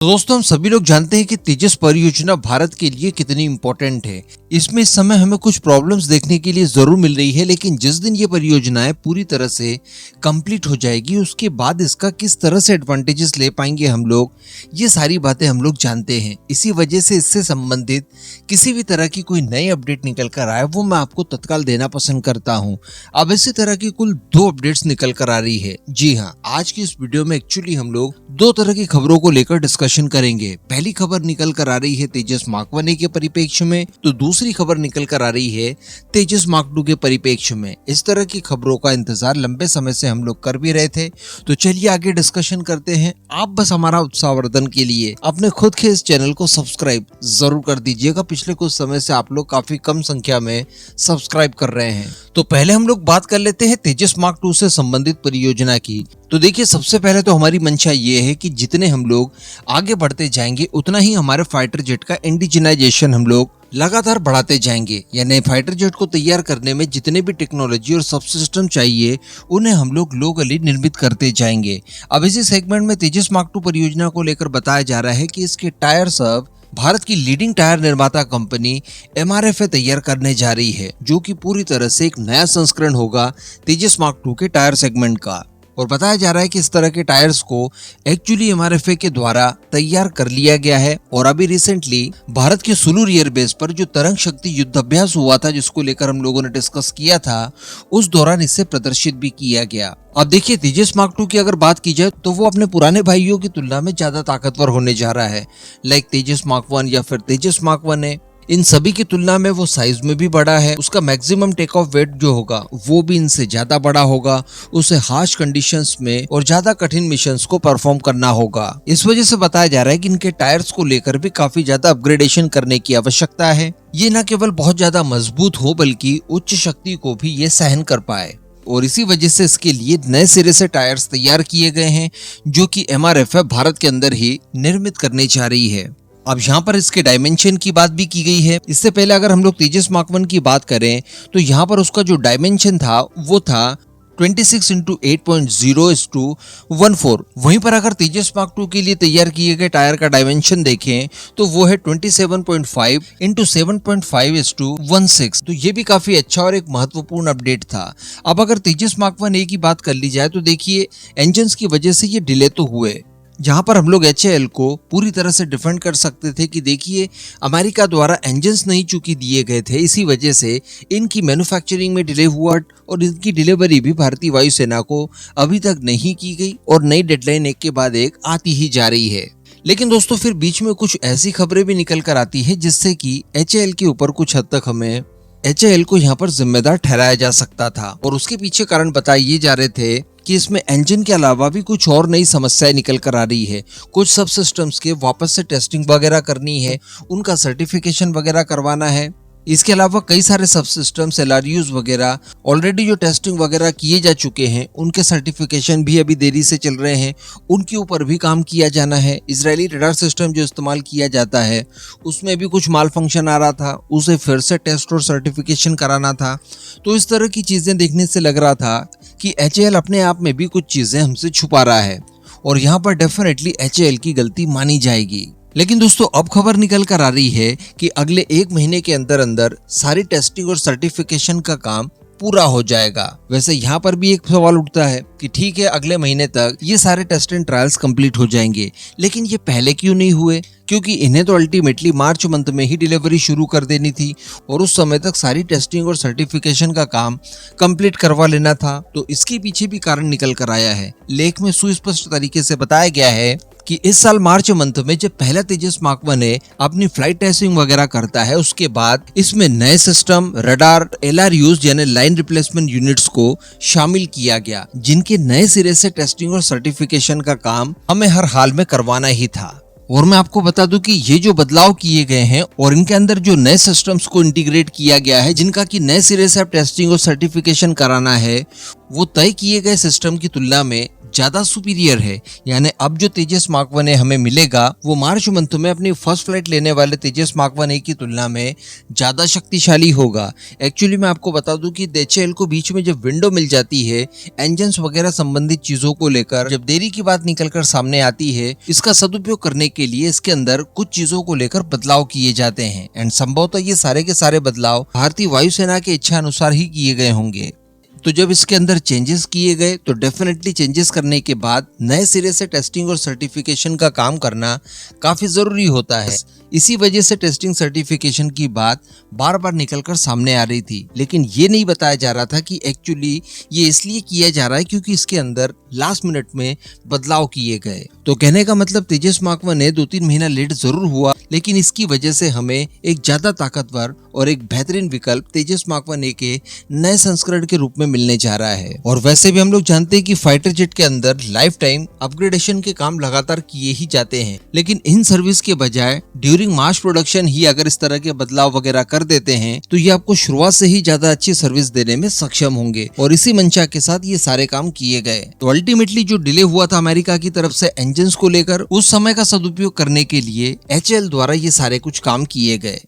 तो दोस्तों हम सभी लोग जानते हैं कि तेजस परियोजना भारत के लिए कितनी इम्पोर्टेंट है। इसमें इस समय हमें कुछ प्रॉब्लम्स देखने के लिए जरूर मिल रही है, लेकिन जिस दिन ये परियोजनाएं पूरी तरह से कंप्लीट हो जाएगी उसके बाद इसका किस तरह से एडवांटेजेस ले पाएंगे हम लोग, ये सारी बातें हम लोग जानते हैं। इसी वजह से इससे संबंधित किसी भी तरह की कोई नई अपडेट निकल कर आए वो मैं आपको तत्काल देना पसंद करता हूँ। अब इसी तरह की कुल 2 अपडेट्स निकल कर आ रही है। जी हाँ, आज की इस वीडियो में एक्चुअली हम लोग 2 तरह की खबरों को लेकर डिस्कशन करेंगे। पहली खबर निकल कर आ रही है तेजस मार्क 1 के परिप्रेक्ष्य में, तो दूसरी खबर निकल कर आ रही है तेजस मार्क 2 के परिप्रेक्ष्य में। इस तरह की खबरों का इंतजार लंबे समय से हम लोग कर भी रहे थे, तो चलिए आगे डिस्कशन करते हैं। आप बस हमारा उत्साहवर्धन के लिए अपने खुद के इस चैनल को सब्सक्राइब जरूर कर दीजिएगा। पिछले कुछ समय से आप लोग काफी कम संख्या में सब्सक्राइब कर रहे हैं। तो पहले हम लोग बात कर लेते हैं तेजस मार्क 2 से संबंधित परियोजना की। तो देखिए, सबसे पहले तो हमारी मंशा ये है कि जितने हम लोग आगे बढ़ते जाएंगे उतना ही हमारे फाइटर जेट का इंडिजिनाइजेशन हम लोग लगातार बढ़ाते जाएंगे। यानी फाइटर जेट को तैयार करने में जितने भी टेक्नोलॉजी और सब सिस्टम चाहिए उन्हें हम लोग लोकली निर्मित करते जाएंगे। अब इसी सेगमेंट में तेजस मार्क 2 परियोजना को लेकर बताया जा रहा है कि इसके टायर्स अब भारत की लीडिंग टायर निर्माता कंपनी MRFA तैयार करने जा रही है, जो कि पूरी तरह से एक नया संस्करण होगा तेजस मार्क 2 के टायर सेगमेंट का। और बताया जा रहा है कि इस तरह के टायर्स को एक्चुअली MRFA के द्वारा तैयार कर लिया गया है। और अभी रिसेंटली भारत के सुलूर एयरबेस पर जो तरंग शक्ति युद्धाभ्यास हुआ था, जिसको लेकर हम लोगों ने डिस्कस किया था, उस दौरान इसे प्रदर्शित भी किया गया। अब देखिए, तेजस मार्क 2 की अगर बात की जाए तो वो अपने पुराने भाइयों की तुलना में ज्यादा ताकतवर होने जा रहा है। लाइक तेजस मार्क 1 या फिर तेजस मार्क 1 है, इन सभी की तुलना में वो साइज में भी बड़ा है। उसका मैक्सिमम टेक ऑफ वेट जो होगा वो भी इनसे ज्यादा बड़ा होगा। उसे हार्श कंडीशंस में और ज्यादा कठिन मिशंस को परफॉर्म करना होगा। इस वजह से बताया जा रहा है कि इनके टायर्स को लेकर भी काफी ज्यादा अपग्रेडेशन करने की आवश्यकता है। ये न केवल बहुत ज्यादा मजबूत हो बल्कि उच्च शक्ति को भी ये सहन कर पाए। और इसी वजह से इसके लिए नए सिरे से टायर्स तैयार किए गए हैं, जो कि MRFA भारत के अंदर ही निर्मित करने जा रही है। अब यहाँ पर इसके डायमेंशन की बात भी की गई है। इससे पहले अगर हम लोग तेजस मार्क 1 की बात करें तो यहाँ पर उसका जो डायमेंशन था वो था 26 × 8.0:14। वहीं पर अगर तेजस मार्क 2 के लिए तैयार किए गए टायर का डायमेंशन देखें तो वो है 27.5 × 7.5:16। तो ये भी काफी अच्छा और एक महत्वपूर्ण अपडेट था। अब अगर तेजस मार्क 1A की बात कर ली जाए तो देखिए, इंजन की वजह से ये डिले तो हुए, जहां पर हम लोग HAL को पूरी तरह से डिफेंड कर सकते थे कि देखिए अमेरिका द्वारा इंजन्स नहीं चूंकि दिए गए थे, इसी वजह से इनकी मैन्युफैक्चरिंग में डिले हुआ और इनकी डिलीवरी भी भारतीय वायुसेना को अभी तक नहीं की गई और नई डेडलाइन एक के बाद एक आती ही जा रही है। लेकिन दोस्तों, फिर बीच में कुछ ऐसी खबरें भी निकल कर आती है जिससे कि HAL के ऊपर कुछ हद तक हमें HAL को यहाँ पर जिम्मेदार ठहराया जा सकता था। और उसके पीछे कारण बताए जा रहे थे कि इसमें इंजन के अलावा भी कुछ और नई समस्याएं निकल कर आ रही है। कुछ सब सिस्टम्स के वापस से टेस्टिंग वगैरह करनी है, उनका सर्टिफिकेशन वगैरह करवाना है। इसके अलावा कई सारे सब सिस्टम्स LRUs वगैरह ऑलरेडी जो टेस्टिंग वगैरह किए जा चुके हैं उनके सर्टिफिकेशन भी अभी देरी से चल रहे हैं, उनके ऊपर भी काम किया जाना है। इजरायली रडार सिस्टम जो इस्तेमाल किया जाता है उसमें भी कुछ माल फंक्शन आ रहा था, उसे फिर से टेस्ट और सर्टिफिकेशन कराना था। तो इस तरह की चीजें देखने से लग रहा था कि HAL अपने आप में भी कुछ चीजें हमसे छुपा रहा है और यहाँ पर डेफिनेटली HAL की गलती मानी जाएगी। लेकिन दोस्तों, अब खबर निकल कर आ रही है कि अगले 1 महीने के अंदर अंदर सारी टेस्टिंग और सर्टिफिकेशन का काम पूरा हो जाएगा। वैसे यहाँ पर भी एक सवाल उठता है कि ठीक है, अगले महीने तक ये सारे टेस्ट एंड ट्रायल्स कंप्लीट हो जाएंगे, लेकिन ये पहले क्यों नहीं हुए? क्योंकि इन्हें तो अल्टीमेटली मार्च मंथ में ही डिलीवरी शुरू कर देनी थी और उस समय तक सारी टेस्टिंग और सर्टिफिकेशन का काम कंप्लीट करवा लेना था। तो इसके पीछे भी कारण निकल कर आया है। लेख में सुस्पष्ट तरीके से बताया गया है कि इस साल मार्च मंथ में जब पहला तेजस मार्क 1 अपनी फ्लाइट टेस्टिंग वगैरह करता है, उसके बाद इसमें नए सिस्टम, रडार, LRUs यानी लाइन रिप्लेसमेंट यूनिट्स को शामिल किया गया, जिनके नए सिरे से टेस्टिंग और सर्टिफिकेशन का काम हमें हर हाल में करवाना ही था। और मैं आपको बता दूं कि ये जो बदलाव किए गए हैं और इनके अंदर जो नए सिस्टम्स को इंटीग्रेट किया गया है, जिनका कि नए सिरे से अब टेस्टिंग और सर्टिफिकेशन कराना है, वो तय किए गए सिस्टम की तुलना में ज्यादा सुपीरियर है। यानी अब जो तेजस मार्क 1 हमें मिलेगा वो मार्च मंथ में अपनी फर्स्ट फ्लाइट लेने वाले तेजस मार्क 1 की तुलना में ज्यादा शक्तिशाली होगा। एक्चुअली मैं आपको बता दूं कि DHL को बीच में जब विंडो मिल जाती है इंजन वगैरह संबंधित चीजों को लेकर, जब देरी की बात निकलकर सामने आती है, इसका सदुपयोग करने के लिए इसके अंदर कुछ चीजों को लेकर बदलाव किए जाते हैं एंड संभवतः ये सारे के सारे बदलाव भारतीय वायुसेना के इच्छा अनुसार ही किए गए होंगे। तो जब इसके अंदर चेंजेस किए गए तो डेफिनेटली चेंजेस करने के बाद नए सिरे से टेस्टिंग और सर्टिफिकेशन का काम करना काफी जरूरी होता है। इसी वजह से टेस्टिंग सर्टिफिकेशन की बात बार बार निकलकर सामने आ रही थी, लेकिन ये नहीं बताया जा रहा था कि एक्चुअली ये इसलिए किया जा रहा है क्योंकि इसके अंदर लास्ट मिनट में बदलाव किए गए। तो कहने का मतलब तेजस मार्क 1 2-3 महीना लेट जरूर हुआ, लेकिन इसकी वजह से हमें एक ज्यादा ताकतवर और एक बेहतरीन विकल्प तेजस मार्क 1 के नए संस्करण के रूप में मिलने जा रहा है। और वैसे भी हम लोग जानते हैं कि फाइटर जेट के अंदर लाइफ टाइम अपग्रेडेशन के काम लगातार किए ही जाते हैं, लेकिन इन सर्विस के बजाय ड्यूरिंग मास प्रोडक्शन ही अगर इस तरह के बदलाव वगैरह कर देते हैं तो ये आपको शुरुआत से ही ज्यादा अच्छी सर्विस देने में सक्षम होंगे। और इसी मंशा के साथ ये सारे काम किए गए। तो अल्टीमेटली जो डिले हुआ था अमेरिका की तरफ से इंजन्स को लेकर, उस समय का सदुपयोग करने के लिए HAL द्वारा ये सारे कुछ काम किए गए।